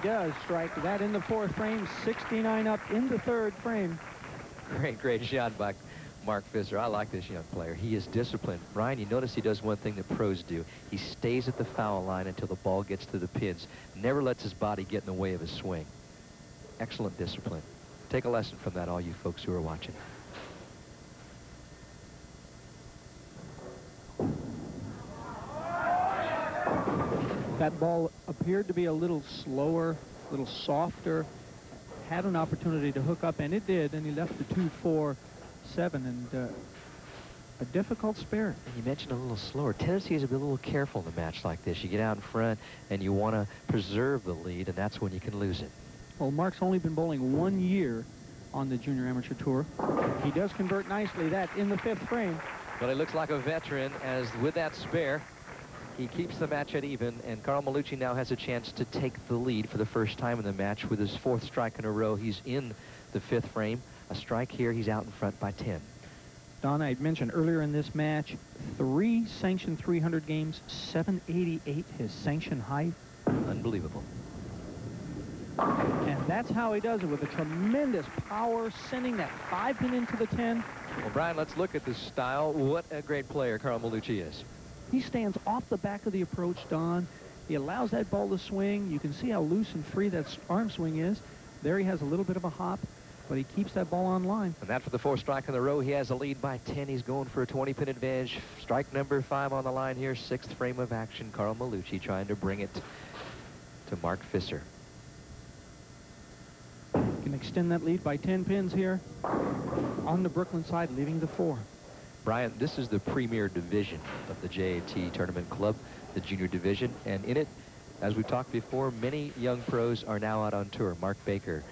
does strike that in the 4th frame, 69 up in the 3rd frame. Great shot by Mark Fisser. I like this young player. He is disciplined. Brian, you notice he does one thing that pros do. He stays at the foul line until the ball gets to the pins. Never lets his body get in the way of his swing. Excellent discipline. Take a lesson from that, all you folks who are watching. That ball appeared to be a little slower, a little softer. Had an opportunity to hook up, and it did, and he left the 2-4-7, and a difficult spare. And you mentioned a little slower. Tendency is to be a little careful in a match like this. You get out in front, and you want to preserve the lead, and that's when you can lose it. Well, Mark's only been bowling 1 year on the Junior Amateur Tour. He does convert nicely, that in the 5th frame. But he looks like a veteran, as with that spare, he keeps the match at even, and Carl Malucci now has a chance to take the lead for the first time in the match with his 4th strike in a row. He's in the 5th frame. A strike here, he's out in front by 10. Don, I had mentioned earlier in this match, 3 sanctioned 300 games, 788 his sanction height. Unbelievable. And that's how he does it, with a tremendous power, sending that 5-pin into the 10. Well, Brian, let's look at this style. What a great player Carl Malucci is. He stands off the back of the approach, Don. He allows that ball to swing. You can see how loose and free that arm swing is. There he has a little bit of a hop, but he keeps that ball on line. And that for the 4th strike in the row. He has a lead by 10. He's going for a 20-pin advantage. Strike number 5 on the line here. 6th frame of action. Carl Malucci trying to bring it to Mark Fisser. Can extend that lead by 10 pins here on the Brooklyn side, leaving the 4. Brian, this is the premier division of the JAT Tournament Club, the junior division, and in it, as we talked before, many young pros are now out on tour. Mark Baker,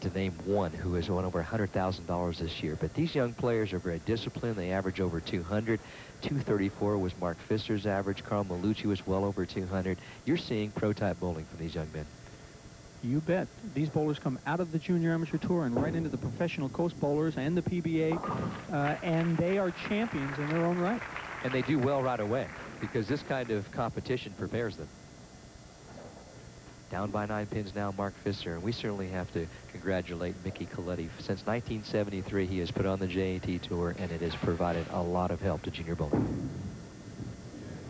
to name one, who has won over $100,000 this year. But these young players are very disciplined. They average over 200. 234 was Mark Fisser's average. Carl Malucci was well over 200. You're seeing pro-type bowling from these young men. You bet. These bowlers come out of the Junior Amateur Tour and right into the professional coast bowlers and the PBA, and they are champions in their own right. And they do well right away, because this kind of competition prepares them. Down by 9 pins now, Mark Fisser, and we certainly have to congratulate Mickey Coletti. Since 1973, he has put on the JAT Tour, and it has provided a lot of help to junior bowling.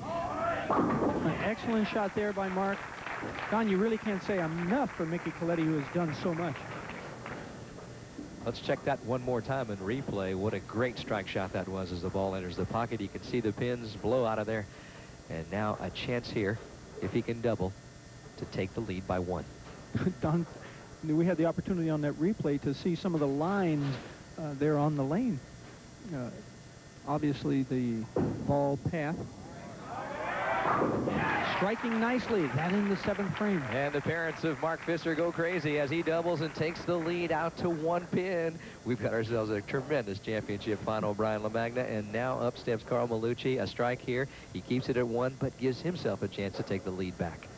An excellent shot there by Mark. Don, you really can't say enough for Mickey Coletti, who has done so much. Let's check that one more time in replay. What a great strike shot that was as the ball enters the pocket. You can see the pins blow out of there. And now a chance here, if he can double, to take the lead by 1. Don, we had the opportunity on that replay to see some of the lines there on the lane. Obviously, the ball path. Striking nicely, that in the 7th frame. And the parents of Mark Fisser go crazy as he doubles and takes the lead out to 1 pin. We've got ourselves a tremendous championship final, Brian LaMagna, and now up steps Carl Malucci. A strike here. He keeps it at 1, but gives himself a chance to take the lead back.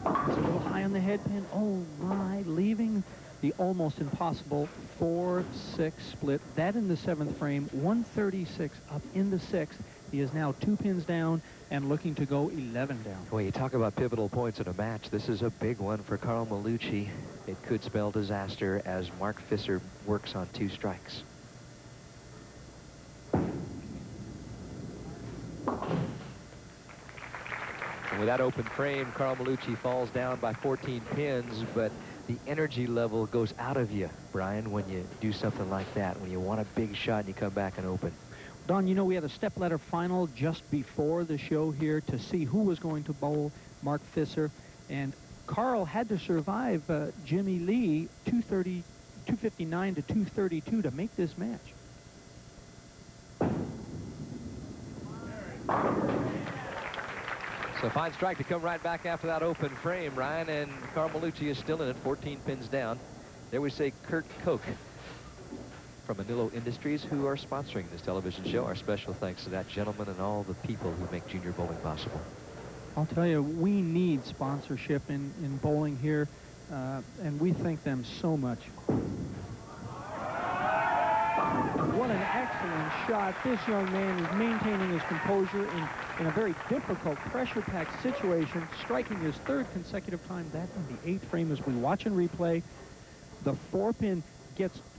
It's a little high on the head pin. Oh my, leaving the almost impossible 4-6 split. That in the 7th frame, 136 up in the 6th. He is now 2 pins down and looking to go 11 down. Well, you talk about pivotal points in a match. This is a big one for Carl Malucci. It could spell disaster as Mark Fisser works on 2 strikes. And with that open frame, Carl Malucci falls down by 14 pins, but the energy level goes out of you, Brian, when you do something like that, when you want a big shot and you come back and open. Don, you know, we had a stepladder final just before the show here to see who was going to bowl Mark Fisser, and Carl had to survive Jimmy Lee 259 to 232 to make this match. So fine strike to come right back after that open frame, Ryan, and Carl Malucci is still in it, 14 pins down. There we say Kurt Koch from Manilo Industries, who are sponsoring this television show. Our special thanks to that gentleman and all the people who make junior bowling possible. I'll tell you, we need sponsorship in bowling here, and we thank them so much. What what an excellent shot. This young man is maintaining his composure in a very difficult, pressure-packed situation, striking his third consecutive time. That in the 8th frame as we watch and replay. The 4-pin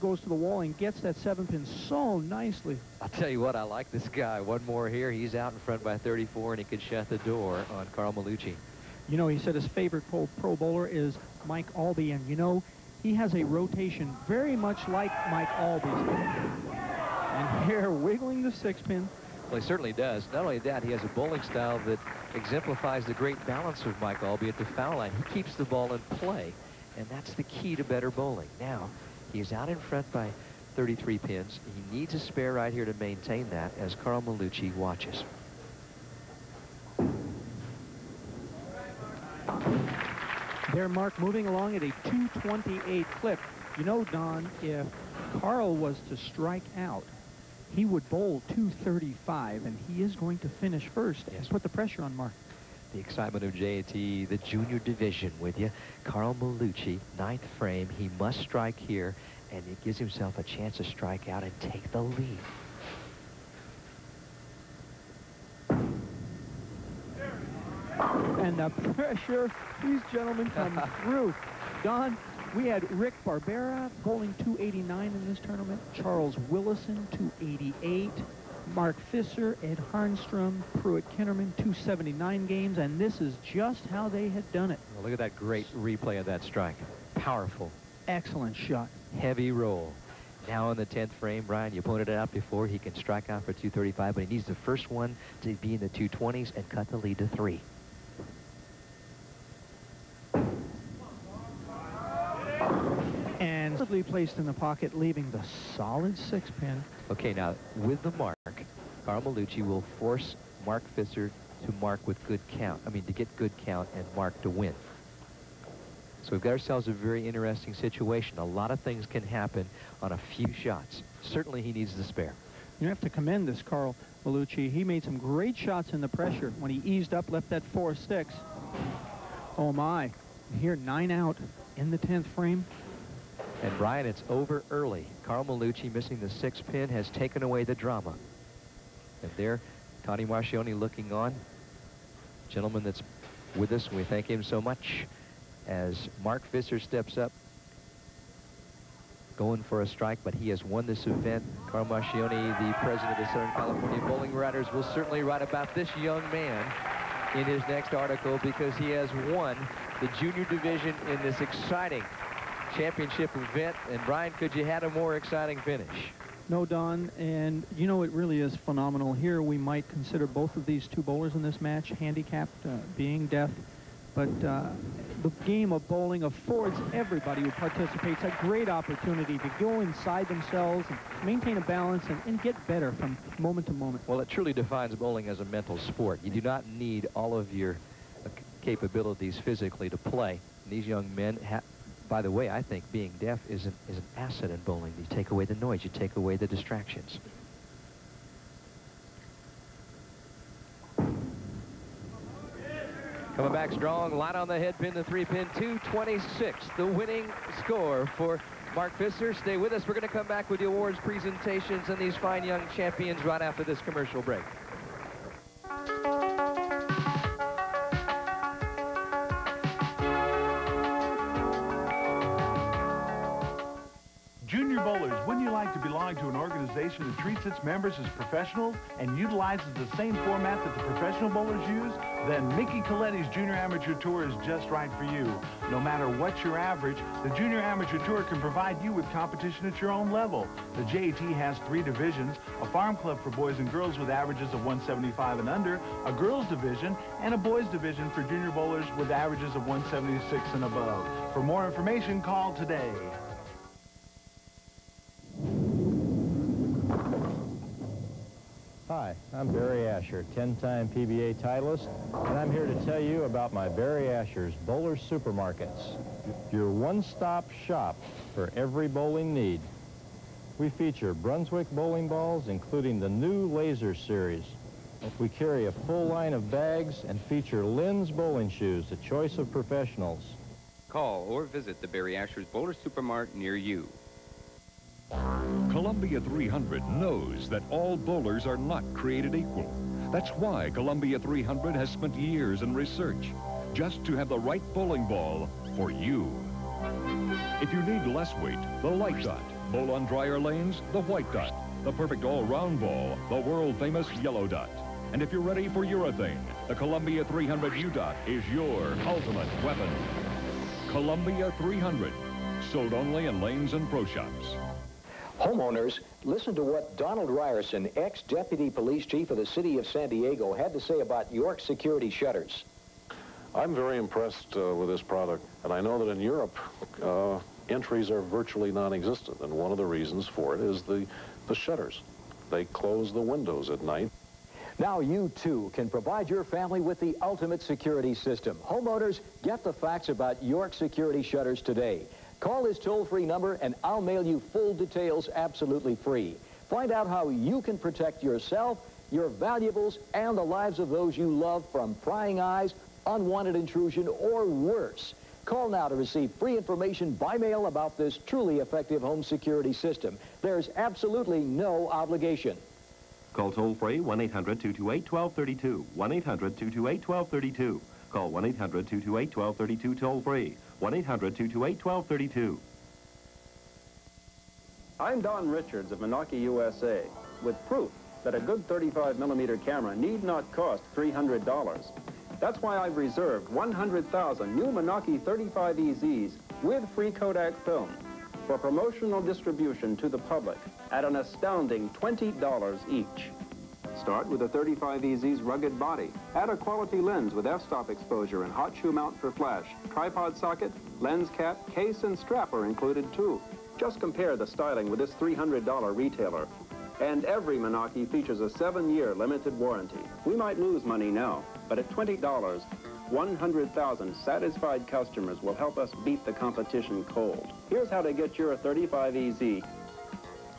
goes to the wall and gets that 7-pin so nicely. I'll tell you what, I like this guy. One more here. He's out in front by 34, and he could shut the door on Carl Malucci. You know, he said his favorite pro bowler is Mike Albee, and you know, he has a rotation very much like Mike Albee's. And here, wiggling the 6-pin. Well, he certainly does. Not only that, he has a bowling style that exemplifies the great balance of Mike Albee at the foul line. He keeps the ball in play, and that's the key to better bowling. Now, he's out in front by 33 pins. He needs a spare right here to maintain that as Carl Malucci watches. There, Mark, moving along at a 228 clip. You know, Don, if Carl was to strike out, he would bowl 235, and he is going to finish first. Yes. Put the pressure on Mark. The excitement of JAT, the junior division with you. Carl Malucci, 9th frame. He must strike here, and it gives himself a chance to strike out and take the lead. And the pressure, these gentlemen come through. Don, we had Rick Barbera bowling 289 in this tournament, Charles Willison 288, Mark Fisser, Ed Harnstrom, Pruitt Kinnerman 279 games, and this is just how they had done it. Well, look at that great replay of that strike. Powerful. Excellent shot. Heavy roll. Now in the 10th frame, Brian, you pointed it out before, he can strike out for 235, but he needs the first one to be in the 220s and cut the lead to 3. And placed in the pocket, leaving the solid 6-pin. Okay, now with the mark, Carl Malucci will force Mark Fisser to mark with good count. I mean, to get good count and mark to win. So we've got ourselves a very interesting situation. A lot of things can happen on a few shots. Certainly he needs the spare. You have to commend this Carl Malucci. He made some great shots in the pressure when he eased up, left that 4-6. Oh my, here 9 out in the 10th frame. And Brian, it's over early. Carl Malucci missing the 6-pin has taken away the drama. And there, Tony Marcioni looking on. Gentleman that's with us, we thank him so much. As Mark Fisser steps up, going for a strike, but he has won this event. Carl Marcioni, the president of the Southern California Bowling Writers, will certainly write about this young man in his next article because he has won the junior division in this exciting championship event. And Brian, could you have a more exciting finish? No, Don, and you know, it really is phenomenal. Here we might consider both of these two bowlers in this match handicapped, being deaf, but the game of bowling affords everybody who participates a great opportunity to go inside themselves and maintain a balance and get better from moment to moment. Well, it truly defines bowling as a mental sport. You do not need all of your capabilities physically to play. And these young men have, by the way, I think being deaf is an asset in bowling. You take away the noise, you take away the distractions. Coming back strong, line on the head pin, the 3-pin, 226, the winning score for Mark Fisser. Stay with us. We're going to come back with the awards presentations and these fine young champions right after this commercial break. Junior bowlers, wouldn't you like to belong to an organization that treats its members as professionals and utilizes the same format that the professional bowlers use? Then Mickey Coletti's Junior Amateur Tour is just right for you. No matter what your average, the Junior Amateur Tour can provide you with competition at your own level. The JAT has 3 divisions, a farm club for boys and girls with averages of 175 and under, a girls division, and a boys division for junior bowlers with averages of 176 and above. For more information, call today. Hi, I'm Barry Asher, 10-time PBA titleist, and I'm here to tell you about my Barry Asher's Bowler Supermarkets, your one-stop shop for every bowling need. We feature Brunswick bowling balls, including the new Laser Series. We carry a full line of bags and feature Lynn's bowling shoes, the choice of professionals. Call or visit the Barry Asher's Bowler Supermart near you. Columbia 300 knows that all bowlers are not created equal. That's why Columbia 300 has spent years in research just to have the right bowling ball for you. If you need less weight, the light dot. Bowl on drier lanes, the white dot. The perfect all-round ball, the world-famous yellow dot. And if you're ready for urethane, the Columbia 300 U-Dot is your ultimate weapon. Columbia 300, sold only in lanes and pro shops. Homeowners, listen to what Donald Ryerson, ex-deputy police chief of the city of San Diego, had to say about York security shutters. I'm very impressed with this product, and I know that in Europe, entries are virtually non-existent, and one of the reasons for it is the shutters. They close the windows at night. Now you, too, can provide your family with the ultimate security system. Homeowners, get the facts about York security shutters today. Call this toll-free number, and I'll mail you full details absolutely free. Find out how you can protect yourself, your valuables, and the lives of those you love from prying eyes, unwanted intrusion, or worse. Call now to receive free information by mail about this truly effective home security system. There's absolutely no obligation. Call toll-free 1-800-228-1232, 1-800-228-1232. Call 1-800-228-1232 toll-free, 1-800-228-1232. I'm Don Richards of Menaki, USA, with proof that a good 35mm camera need not cost $300. That's why I've reserved 100,000 new Menaki 35EZs with free Kodak film for promotional distribution to the public at an astounding $20 each. Start with the 35EZ's rugged body. Add a quality lens with f-stop exposure and hot shoe mount for flash. Tripod socket, lens cap, case, and strap are included too. Just compare the styling with this $300 retailer. And every Menaki features a 7-year limited warranty. We might lose money now, but at $20, 100,000 satisfied customers will help us beat the competition cold. Here's how to get your 35EZ.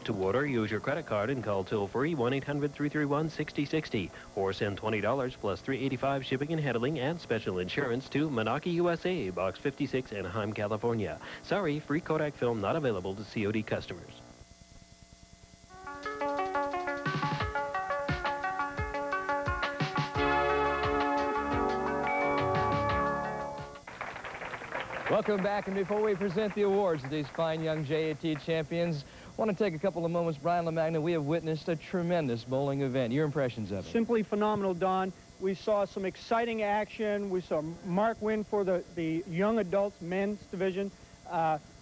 To order, use your credit card and call toll-free 1-800-331-6060 or send $20 plus $3.85 shipping and handling and special insurance to Menaki, USA, Box 56, Anaheim, California. Sorry, free Kodak film not available to COD customers. Welcome back, and before we present the awards to these fine young JAT champions, I want to take a couple of moments. Brian LaMagna, we have witnessed a tremendous bowling event. Your impressions of it? Simply phenomenal, Don. We saw some exciting action. We saw Mark win for the young adults men's division.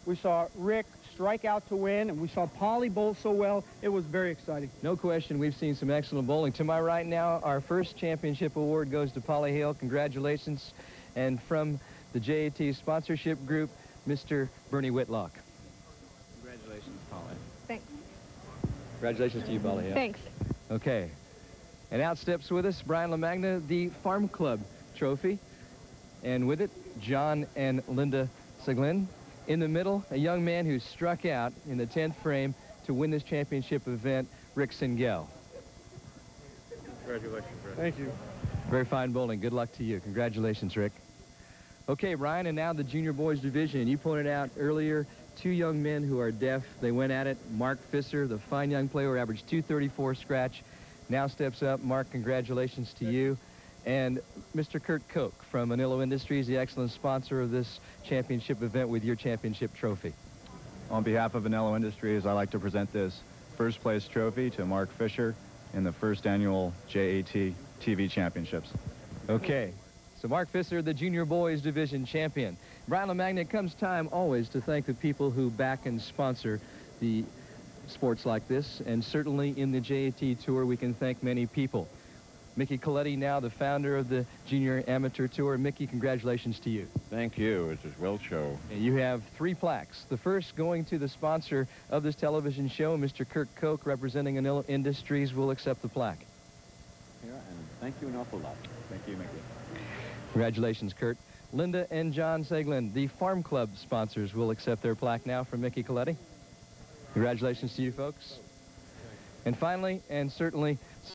We saw Rick strike out to win, and we saw Polly bowl so well. It was very exciting. No question, we've seen some excellent bowling. To my right now, our first championship award goes to Polly Hale. Congratulations. And from the JAT sponsorship group, Mr. Bernie Whitlock. Congratulations, Polly. Thanks. Congratulations to you, Polly Hale. Thanks. Okay. And out steps with us Brian LaMagna, the Farm Club trophy. And with it, John and Linda Seglin. In the middle, a young man who struck out in the 10th frame to win this championship event, Rick Singel. Congratulations, Rick. Thank you. Very fine bowling. Good luck to you. Congratulations, Rick. Okay, Brian, and now the junior boys division. You pointed out earlier 2 young men who are deaf. They went at it. Mark Fisser, the fine young player who averaged 234 scratch, now steps up. Mark, congratulations to you. And Mr. Kurt Koch from Manilo Industries, the excellent sponsor of this championship event with your championship trophy. On behalf of Manilo Industries, I'd like to present this first place trophy to Mark Fisher in the first annual JAT TV Championships. Okay. So Mark Fisser, the junior boys division champion. Brian LaMagna, it comes time always to thank the people who back and sponsor the sports like this, and certainly in the JAT Tour we can thank many people. Mickey Coletti, now the founder of the Junior Amateur Tour. Mickey, congratulations to you. Thank you. It's a well show. And you have 3 plaques. The first going to the sponsor of this television show, Mr. Kurt Koch, representing Manilo Industries, will accept the plaque. Here, and thank you an awful lot. Thank you, Mickey. Congratulations, Kurt. Linda and John Seglin, the Farm Club sponsors, will accept their plaque now from Mickey Coletti. Congratulations to you folks. And finally, and certainly